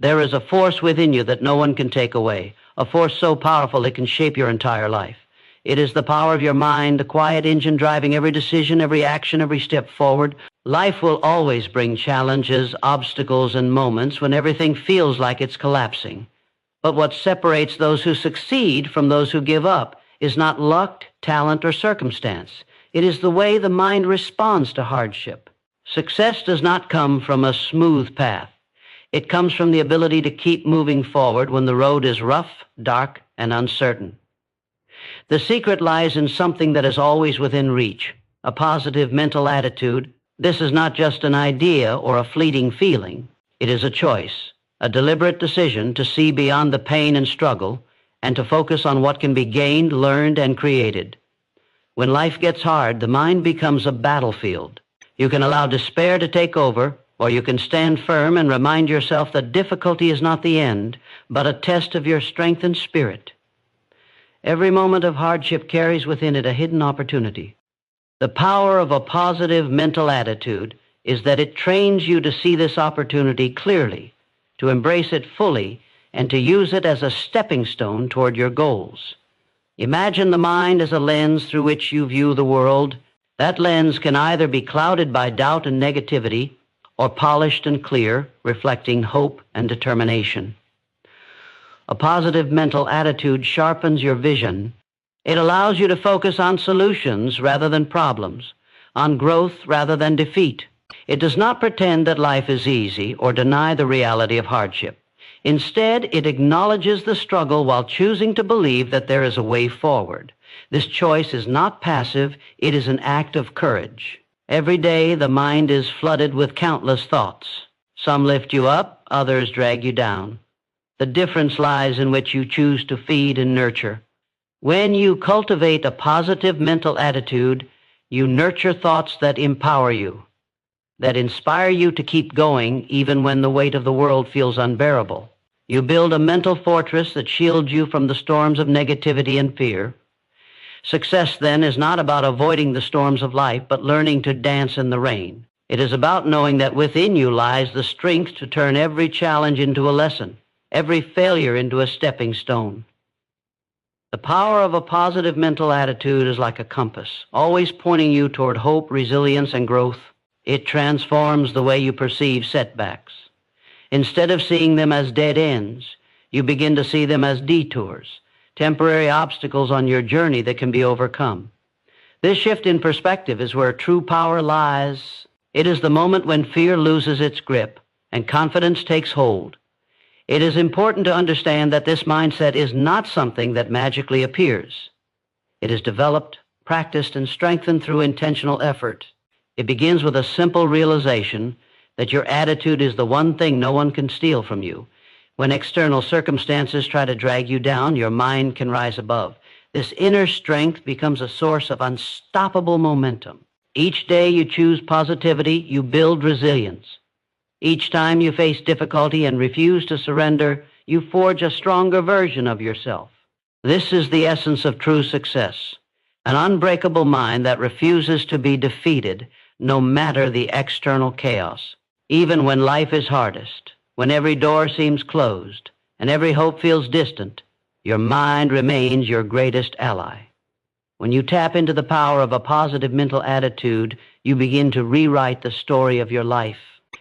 There is a force within you that no one can take away, a force so powerful it can shape your entire life. It is the power of your mind, the quiet engine driving every decision, every action, every step forward. Life will always bring challenges, obstacles, and moments when everything feels like it's collapsing. But what separates those who succeed from those who give up is not luck, talent, or circumstance. It is the way the mind responds to hardship. Success does not come from a smooth path. It comes from the ability to keep moving forward when the road is rough, dark, and uncertain. The secret lies in something that is always within reach, a positive mental attitude. This is not just an idea or a fleeting feeling. It is a choice, a deliberate decision to see beyond the pain and struggle and to focus on what can be gained, learned, and created. When life gets hard, the mind becomes a battlefield. You can allow despair to take over, or you can stand firm and remind yourself that difficulty is not the end, but a test of your strength and spirit. Every moment of hardship carries within it a hidden opportunity. The power of a positive mental attitude is that it trains you to see this opportunity clearly, to embrace it fully, and to use it as a stepping stone toward your goals. Imagine the mind as a lens through which you view the world. That lens can either be clouded by doubt and negativity, or polished and clear, reflecting hope and determination. A positive mental attitude sharpens your vision. It allows you to focus on solutions rather than problems, on growth rather than defeat. It does not pretend that life is easy or deny the reality of hardship. Instead, it acknowledges the struggle while choosing to believe that there is a way forward. This choice is not passive, it is an act of courage. Every day, the mind is flooded with countless thoughts. Some lift you up, others drag you down. The difference lies in which you choose to feed and nurture. When you cultivate a positive mental attitude, you nurture thoughts that empower you, that inspire you to keep going even when the weight of the world feels unbearable. You build a mental fortress that shields you from the storms of negativity and fear. Success, then, is not about avoiding the storms of life, but learning to dance in the rain. It is about knowing that within you lies the strength to turn every challenge into a lesson, every failure into a stepping stone. The power of a positive mental attitude is like a compass, always pointing you toward hope, resilience, and growth. It transforms the way you perceive setbacks. Instead of seeing them as dead ends, you begin to see them as detours, temporary obstacles on your journey that can be overcome. This shift in perspective is where true power lies. It is the moment when fear loses its grip and confidence takes hold. It is important to understand that this mindset is not something that magically appears. It is developed, practiced, and strengthened through intentional effort. It begins with a simple realization that your attitude is the one thing no one can steal from you. When external circumstances try to drag you down, your mind can rise above. This inner strength becomes a source of unstoppable momentum. Each day you choose positivity, you build resilience. Each time you face difficulty and refuse to surrender, you forge a stronger version of yourself. This is the essence of true success, an unbreakable mind that refuses to be defeated no matter the external chaos. Even when life is hardest, when every door seems closed and every hope feels distant, your mind remains your greatest ally. When you tap into the power of a positive mental attitude, you begin to rewrite the story of your life.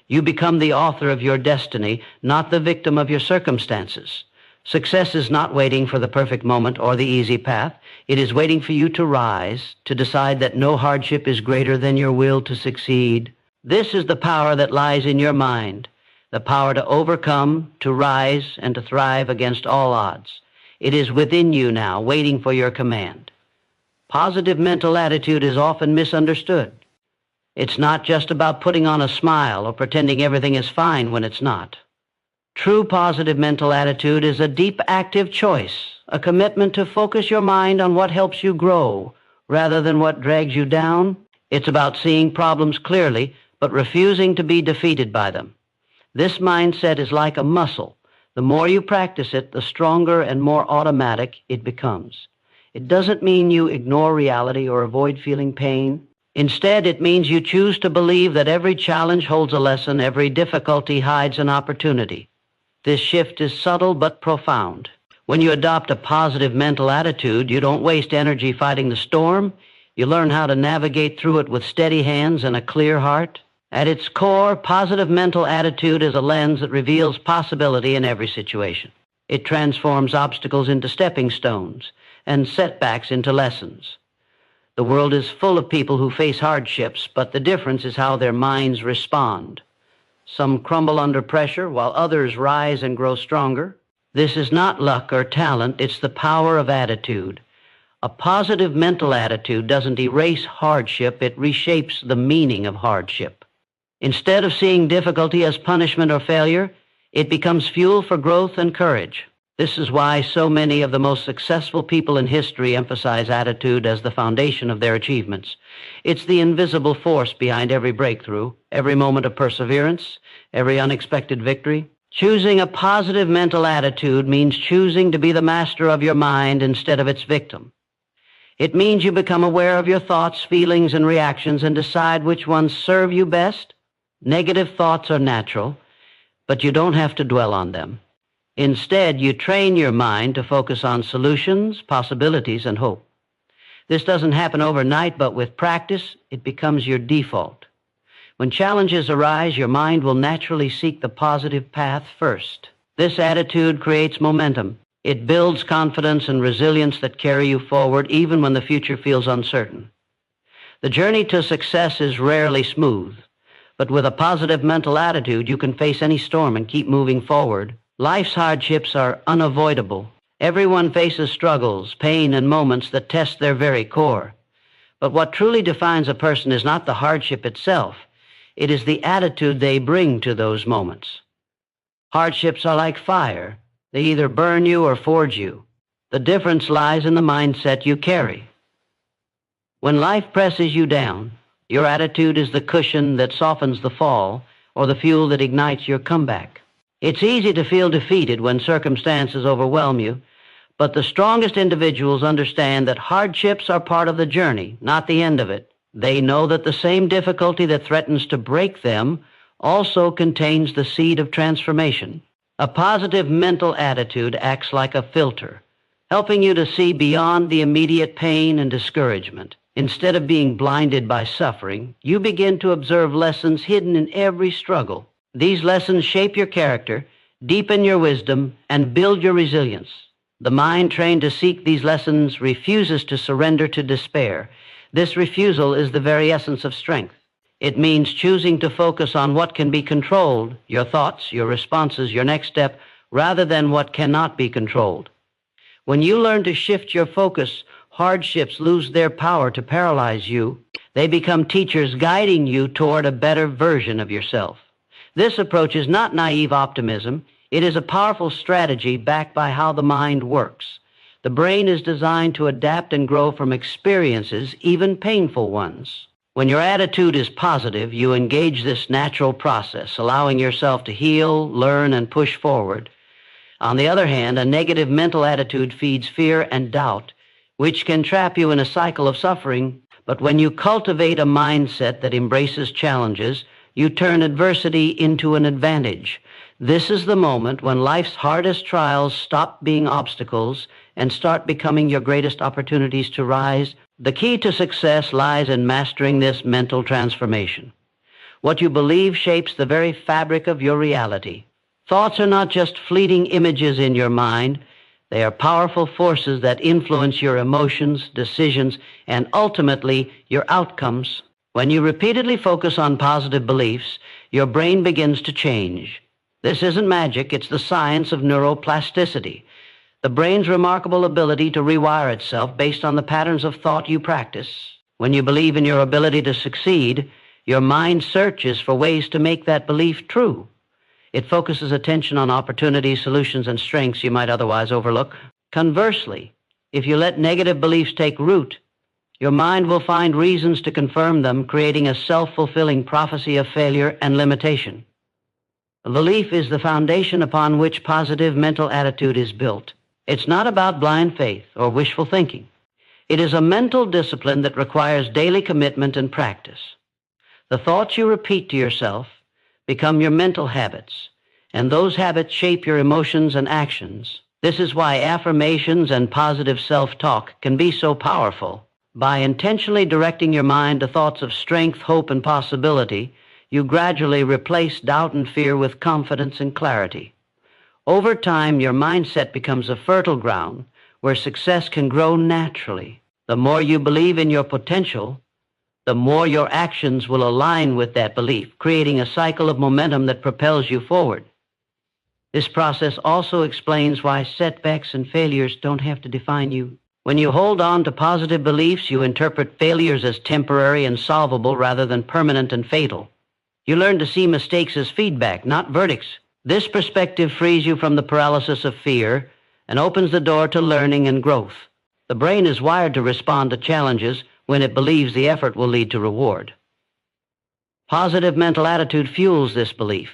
You become the author of your destiny, not the victim of your circumstances. Success is not waiting for the perfect moment or the easy path. It is waiting for you to rise, to decide that no hardship is greater than your will to succeed. This is the power that lies in your mind, the power to overcome, to rise, and to thrive against all odds. It is within you now, waiting for your command. Positive mental attitude is often misunderstood. It's not just about putting on a smile or pretending everything is fine when it's not. True positive mental attitude is a deep, active choice, a commitment to focus your mind on what helps you grow rather than what drags you down. It's about seeing problems clearly, but refusing to be defeated by them. This mindset is like a muscle. The more you practice it, the stronger and more automatic it becomes. It doesn't mean you ignore reality or avoid feeling pain. Instead, it means you choose to believe that every challenge holds a lesson, every difficulty hides an opportunity. This shift is subtle but profound. When you adopt a positive mental attitude, you don't waste energy fighting the storm. You learn how to navigate through it with steady hands and a clear heart. At its core, positive mental attitude is a lens that reveals possibility in every situation. It transforms obstacles into stepping stones and setbacks into lessons. The world is full of people who face hardships, but the difference is how their minds respond. Some crumble under pressure, while others rise and grow stronger. This is not luck or talent, it's the power of attitude. A positive mental attitude doesn't erase hardship, it reshapes the meaning of hardship. Instead of seeing difficulty as punishment or failure, it becomes fuel for growth and courage. This is why so many of the most successful people in history emphasize attitude as the foundation of their achievements. It's the invisible force behind every breakthrough, every moment of perseverance, every unexpected victory. Choosing a positive mental attitude means choosing to be the master of your mind instead of its victim. It means you become aware of your thoughts, feelings, and reactions and decide which ones serve you best. Negative thoughts are natural, but you don't have to dwell on them. Instead, you train your mind to focus on solutions, possibilities, and hope. This doesn't happen overnight, but with practice, it becomes your default. When challenges arise, your mind will naturally seek the positive path first. This attitude creates momentum. It builds confidence and resilience that carry you forward even when the future feels uncertain. The journey to success is rarely smooth, but with a positive mental attitude, you can face any storm and keep moving forward. Life's hardships are unavoidable. Everyone faces struggles, pain, and moments that test their very core. But what truly defines a person is not the hardship itself. It is the attitude they bring to those moments. Hardships are like fire. They either burn you or forge you. The difference lies in the mindset you carry. When life presses you down, your attitude is the cushion that softens the fall or the fuel that ignites your comeback. It's easy to feel defeated when circumstances overwhelm you, but the strongest individuals understand that hardships are part of the journey, not the end of it. They know that the same difficulty that threatens to break them also contains the seed of transformation. A positive mental attitude acts like a filter, helping you to see beyond the immediate pain and discouragement. Instead of being blinded by suffering, you begin to observe lessons hidden in every struggle. These lessons shape your character, deepen your wisdom, and build your resilience. The mind trained to seek these lessons refuses to surrender to despair. This refusal is the very essence of strength. It means choosing to focus on what can be controlled, your thoughts, your responses, your next step, rather than what cannot be controlled. When you learn to shift your focus, hardships lose their power to paralyze you. They become teachers guiding you toward a better version of yourself. This approach is not naive optimism. It is a powerful strategy backed by how the mind works. The brain is designed to adapt and grow from experiences, even painful ones. When your attitude is positive, you engage this natural process, allowing yourself to heal, learn, and push forward. On the other hand, a negative mental attitude feeds fear and doubt, which can trap you in a cycle of suffering. But when you cultivate a mindset that embraces challenges, you turn adversity into an advantage. This is the moment when life's hardest trials stop being obstacles and start becoming your greatest opportunities to rise. The key to success lies in mastering this mental transformation. What you believe shapes the very fabric of your reality. Thoughts are not just fleeting images in your mind. They are powerful forces that influence your emotions, decisions, and ultimately your outcomes. When you repeatedly focus on positive beliefs, your brain begins to change. This isn't magic, it's the science of neuroplasticity, the brain's remarkable ability to rewire itself based on the patterns of thought you practice. When you believe in your ability to succeed, your mind searches for ways to make that belief true. It focuses attention on opportunities, solutions, and strengths you might otherwise overlook. Conversely, if you let negative beliefs take root, your mind will find reasons to confirm them, creating a self-fulfilling prophecy of failure and limitation. Belief is the foundation upon which positive mental attitude is built. It's not about blind faith or wishful thinking. It is a mental discipline that requires daily commitment and practice. The thoughts you repeat to yourself become your mental habits, and those habits shape your emotions and actions. This is why affirmations and positive self-talk can be so powerful. By intentionally directing your mind to thoughts of strength, hope, and possibility, you gradually replace doubt and fear with confidence and clarity. Over time, your mindset becomes a fertile ground where success can grow naturally. The more you believe in your potential, the more your actions will align with that belief, creating a cycle of momentum that propels you forward. This process also explains why setbacks and failures don't have to define you. When you hold on to positive beliefs, you interpret failures as temporary and solvable rather than permanent and fatal. You learn to see mistakes as feedback, not verdicts. This perspective frees you from the paralysis of fear and opens the door to learning and growth. The brain is wired to respond to challenges when it believes the effort will lead to reward. Positive mental attitude fuels this belief,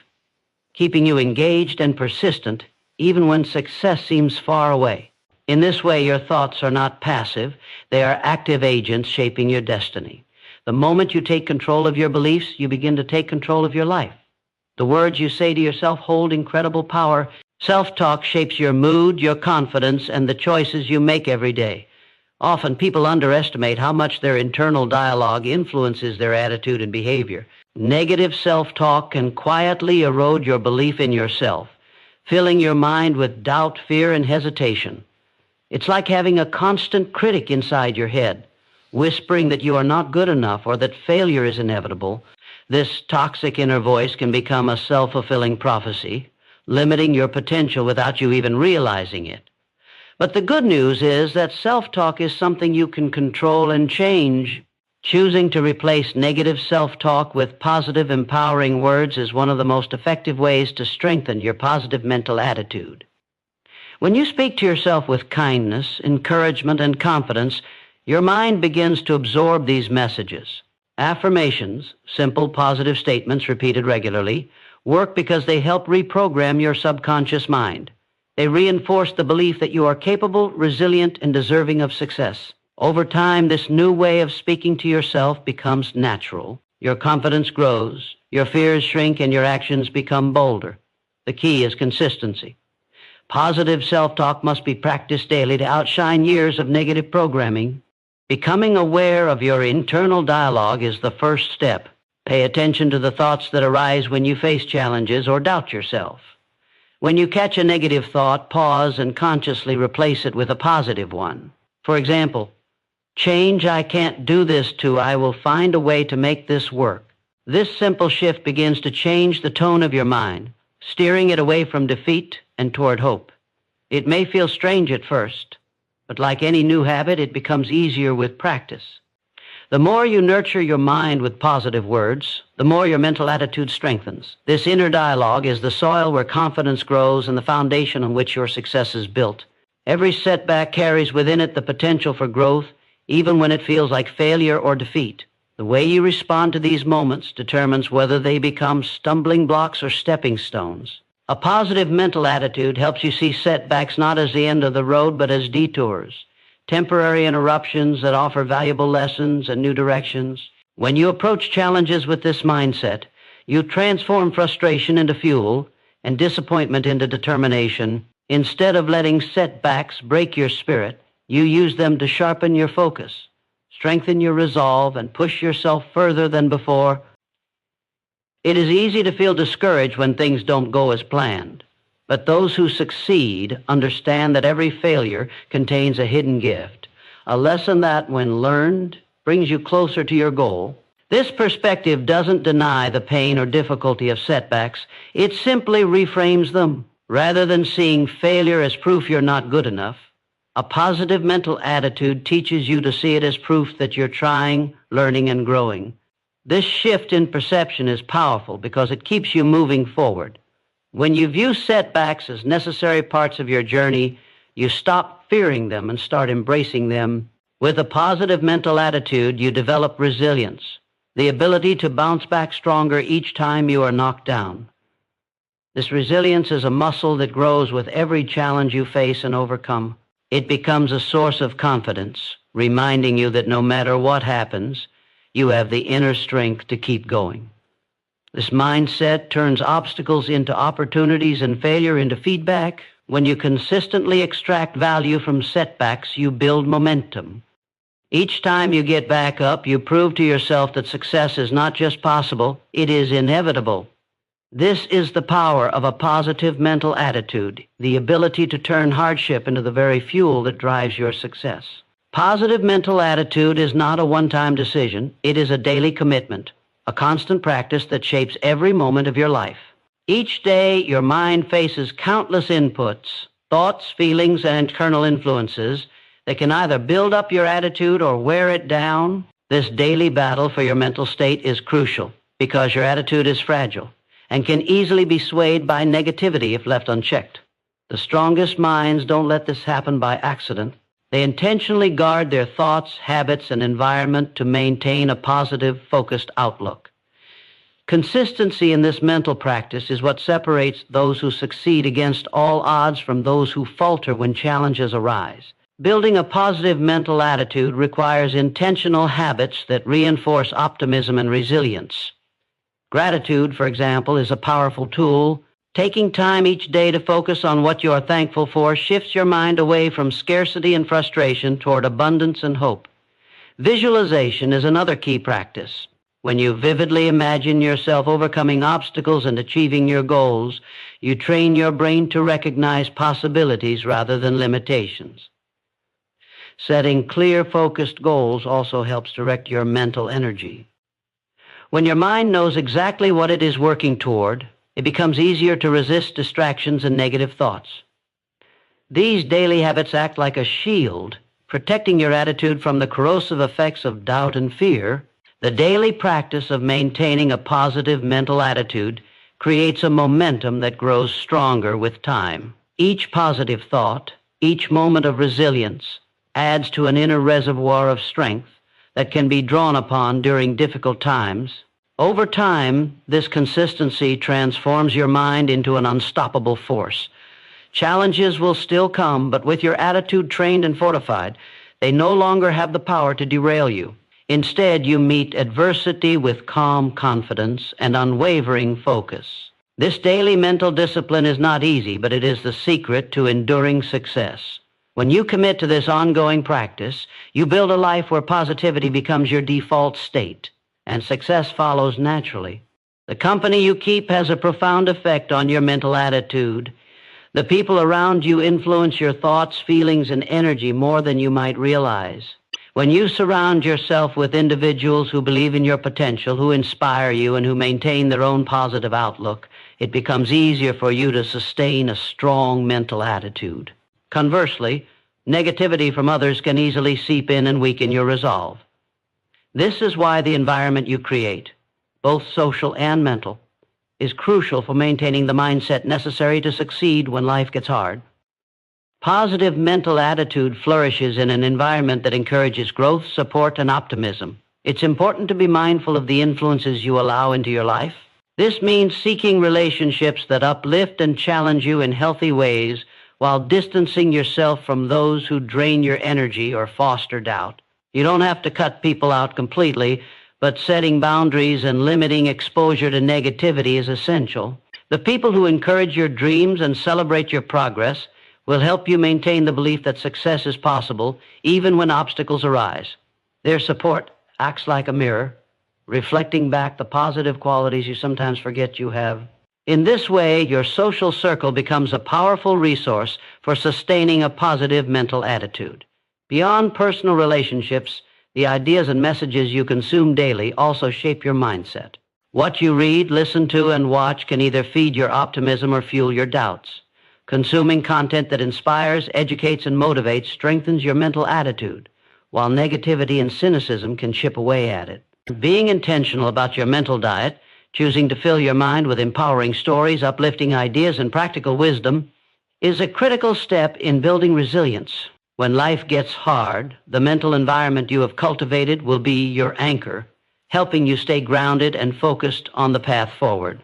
keeping you engaged and persistent even when success seems far away. In this way, your thoughts are not passive, they are active agents shaping your destiny. The moment you take control of your beliefs, you begin to take control of your life. The words you say to yourself hold incredible power. Self-talk shapes your mood, your confidence, and the choices you make every day. Often, people underestimate how much their internal dialogue influences their attitude and behavior. Negative self-talk can quietly erode your belief in yourself, filling your mind with doubt, fear, and hesitation. It's like having a constant critic inside your head, whispering that you are not good enough or that failure is inevitable. This toxic inner voice can become a self-fulfilling prophecy, limiting your potential without you even realizing it. But the good news is that self-talk is something you can control and change. Choosing to replace negative self-talk with positive, empowering words is one of the most effective ways to strengthen your positive mental attitude. When you speak to yourself with kindness, encouragement, and confidence, your mind begins to absorb these messages. Affirmations, simple positive statements repeated regularly, work because they help reprogram your subconscious mind. They reinforce the belief that you are capable, resilient, and deserving of success. Over time, this new way of speaking to yourself becomes natural. Your confidence grows, your fears shrink, and your actions become bolder. The key is consistency. Positive self-talk must be practiced daily to outshine years of negative programming. Becoming aware of your internal dialogue is the first step. Pay attention to the thoughts that arise when you face challenges or doubt yourself. When you catch a negative thought, pause and consciously replace it with a positive one. For example, change I can't do this to I will find a way to make this work. This simple shift begins to change the tone of your mind, steering it away from defeat and toward hope. It may feel strange at first, but like any new habit, it becomes easier with practice. The more you nurture your mind with positive words, the more your mental attitude strengthens. This inner dialogue is the soil where confidence grows and the foundation on which your success is built. Every setback carries within it the potential for growth, even when it feels like failure or defeat. The way you respond to these moments determines whether they become stumbling blocks or stepping stones. A positive mental attitude helps you see setbacks not as the end of the road, but as detours, temporary interruptions that offer valuable lessons and new directions. When you approach challenges with this mindset, you transform frustration into fuel and disappointment into determination. Instead of letting setbacks break your spirit, you use them to sharpen your focus, strengthen your resolve, and push yourself further than before. It is easy to feel discouraged when things don't go as planned, but those who succeed understand that every failure contains a hidden gift, a lesson that, when learned, brings you closer to your goal. This perspective doesn't deny the pain or difficulty of setbacks. It simply reframes them. Rather than seeing failure as proof you're not good enough, a positive mental attitude teaches you to see it as proof that you're trying, learning, and growing. This shift in perception is powerful because it keeps you moving forward. When you view setbacks as necessary parts of your journey, you stop fearing them and start embracing them. With a positive mental attitude, you develop resilience, the ability to bounce back stronger each time you are knocked down. This resilience is a muscle that grows with every challenge you face and overcome. It becomes a source of confidence, reminding you that no matter what happens, you have the inner strength to keep going. This mindset turns obstacles into opportunities and failure into feedback. When you consistently extract value from setbacks, you build momentum. Each time you get back up, you prove to yourself that success is not just possible, it is inevitable. This is the power of a positive mental attitude, the ability to turn hardship into the very fuel that drives your success. Positive mental attitude is not a one-time decision, it is a daily commitment, a constant practice that shapes every moment of your life. Each day, your mind faces countless inputs, thoughts, feelings, and internal influences that can either build up your attitude or wear it down. This daily battle for your mental state is crucial because your attitude is fragile and can easily be swayed by negativity if left unchecked. The strongest minds don't let this happen by accident. They intentionally guard their thoughts, habits, and environment to maintain a positive, focused outlook. Consistency in this mental practice is what separates those who succeed against all odds from those who falter when challenges arise. Building a positive mental attitude requires intentional habits that reinforce optimism and resilience. Gratitude, for example, is a powerful tool. Taking time each day to focus on what you are thankful for shifts your mind away from scarcity and frustration toward abundance and hope. Visualization is another key practice. When you vividly imagine yourself overcoming obstacles and achieving your goals, you train your brain to recognize possibilities rather than limitations. Setting clear, focused goals also helps direct your mental energy. When your mind knows exactly what it is working toward, it becomes easier to resist distractions and negative thoughts. These daily habits act like a shield, protecting your attitude from the corrosive effects of doubt and fear. The daily practice of maintaining a positive mental attitude creates a momentum that grows stronger with time. Each positive thought, each moment of resilience, adds to an inner reservoir of strength that can be drawn upon during difficult times. Over time, this consistency transforms your mind into an unstoppable force. Challenges will still come, but with your attitude trained and fortified, they no longer have the power to derail you. Instead, you meet adversity with calm confidence and unwavering focus. This daily mental discipline is not easy, but it is the secret to enduring success. When you commit to this ongoing practice, you build a life where positivity becomes your default state, and success follows naturally. The company you keep has a profound effect on your mental attitude. The people around you influence your thoughts, feelings, and energy more than you might realize. When you surround yourself with individuals who believe in your potential, who inspire you, and who maintain their own positive outlook, it becomes easier for you to sustain a strong mental attitude. Conversely, negativity from others can easily seep in and weaken your resolve. This is why the environment you create, both social and mental, is crucial for maintaining the mindset necessary to succeed when life gets hard. Positive mental attitude flourishes in an environment that encourages growth, support, and optimism. It's important to be mindful of the influences you allow into your life. This means seeking relationships that uplift and challenge you in healthy ways while distancing yourself from those who drain your energy or foster doubt. You don't have to cut people out completely, but setting boundaries and limiting exposure to negativity is essential. The people who encourage your dreams and celebrate your progress will help you maintain the belief that success is possible even when obstacles arise. Their support acts like a mirror, reflecting back the positive qualities you sometimes forget you have. In this way, your social circle becomes a powerful resource for sustaining a positive mental attitude. Beyond personal relationships, the ideas and messages you consume daily also shape your mindset. What you read, listen to, and watch can either feed your optimism or fuel your doubts. Consuming content that inspires, educates, and motivates strengthens your mental attitude, while negativity and cynicism can chip away at it. Being intentional about your mental diet, choosing to fill your mind with empowering stories, uplifting ideas, and practical wisdom, is a critical step in building resilience. When life gets hard, the mental environment you have cultivated will be your anchor, helping you stay grounded and focused on the path forward.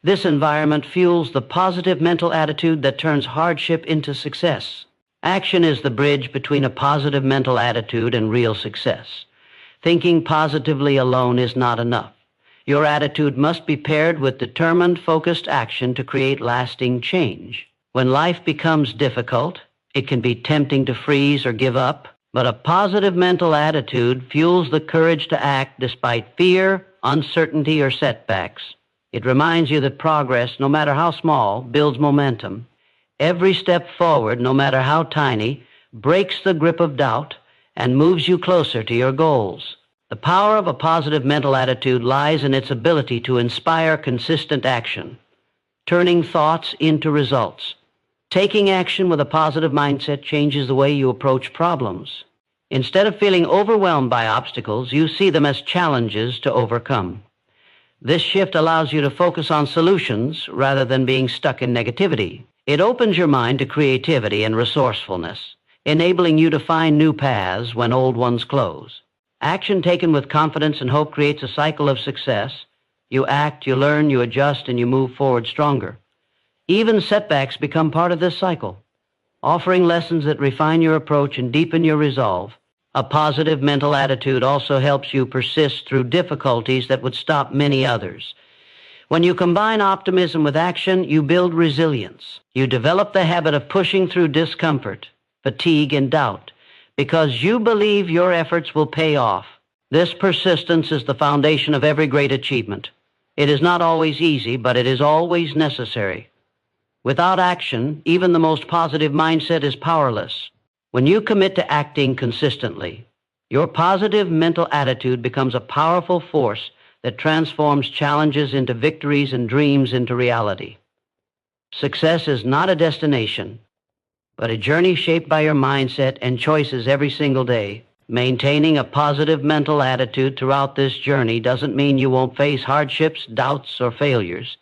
This environment fuels the positive mental attitude that turns hardship into success. Action is the bridge between a positive mental attitude and real success. Thinking positively alone is not enough. Your attitude must be paired with determined, focused action to create lasting change. When life becomes difficult, it can be tempting to freeze or give up, but a positive mental attitude fuels the courage to act despite fear, uncertainty, or setbacks. It reminds you that progress, no matter how small, builds momentum. Every step forward, no matter how tiny, breaks the grip of doubt and moves you closer to your goals. The power of a positive mental attitude lies in its ability to inspire consistent action, turning thoughts into results. Taking action with a positive mindset changes the way you approach problems. Instead of feeling overwhelmed by obstacles, you see them as challenges to overcome. This shift allows you to focus on solutions rather than being stuck in negativity. It opens your mind to creativity and resourcefulness, enabling you to find new paths when old ones close. Action taken with confidence and hope creates a cycle of success. You act, you learn, you adjust, and you move forward stronger. Even setbacks become part of this cycle, offering lessons that refine your approach and deepen your resolve. A positive mental attitude also helps you persist through difficulties that would stop many others. When you combine optimism with action, you build resilience. You develop the habit of pushing through discomfort, fatigue, and doubt, because you believe your efforts will pay off. This persistence is the foundation of every great achievement. It is not always easy, but it is always necessary. Without action, even the most positive mindset is powerless. When you commit to acting consistently, your positive mental attitude becomes a powerful force that transforms challenges into victories and dreams into reality. Success is not a destination, but a journey shaped by your mindset and choices every single day. Maintaining a positive mental attitude throughout this journey doesn't mean you won't face hardships, doubts, or failures.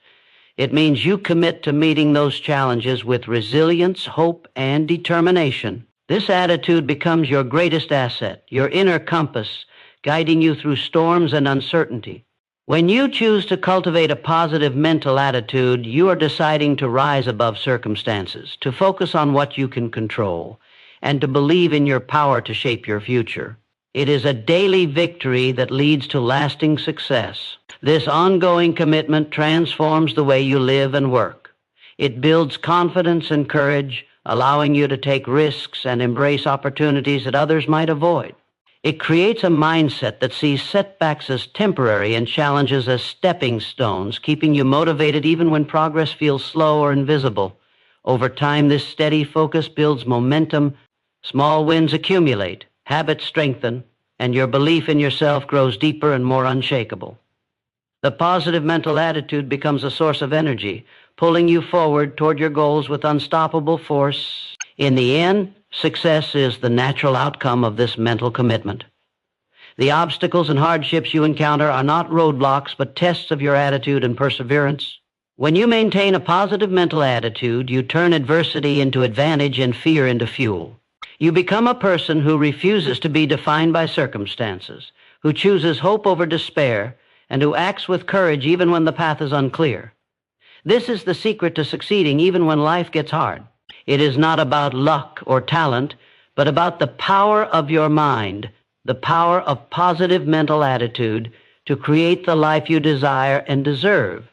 It means you commit to meeting those challenges with resilience, hope, and determination. This attitude becomes your greatest asset, your inner compass, guiding you through storms and uncertainty. When you choose to cultivate a positive mental attitude, you are deciding to rise above circumstances, to focus on what you can control, and to believe in your power to shape your future. It is a daily victory that leads to lasting success. This ongoing commitment transforms the way you live and work. It builds confidence and courage, allowing you to take risks and embrace opportunities that others might avoid. It creates a mindset that sees setbacks as temporary and challenges as stepping stones, keeping you motivated even when progress feels slow or invisible. Over time, this steady focus builds momentum. Small wins accumulate, habits strengthen, and your belief in yourself grows deeper and more unshakable. The positive mental attitude becomes a source of energy, pulling you forward toward your goals with unstoppable force. In the end, success is the natural outcome of this mental commitment. The obstacles and hardships you encounter are not roadblocks, but tests of your attitude and perseverance. When you maintain a positive mental attitude, you turn adversity into advantage and fear into fuel. You become a person who refuses to be defined by circumstances, who chooses hope over despair, and who acts with courage even when the path is unclear. This is the secret to succeeding even when life gets hard. It is not about luck or talent, but about the power of your mind, the power of positive mental attitude to create the life you desire and deserve.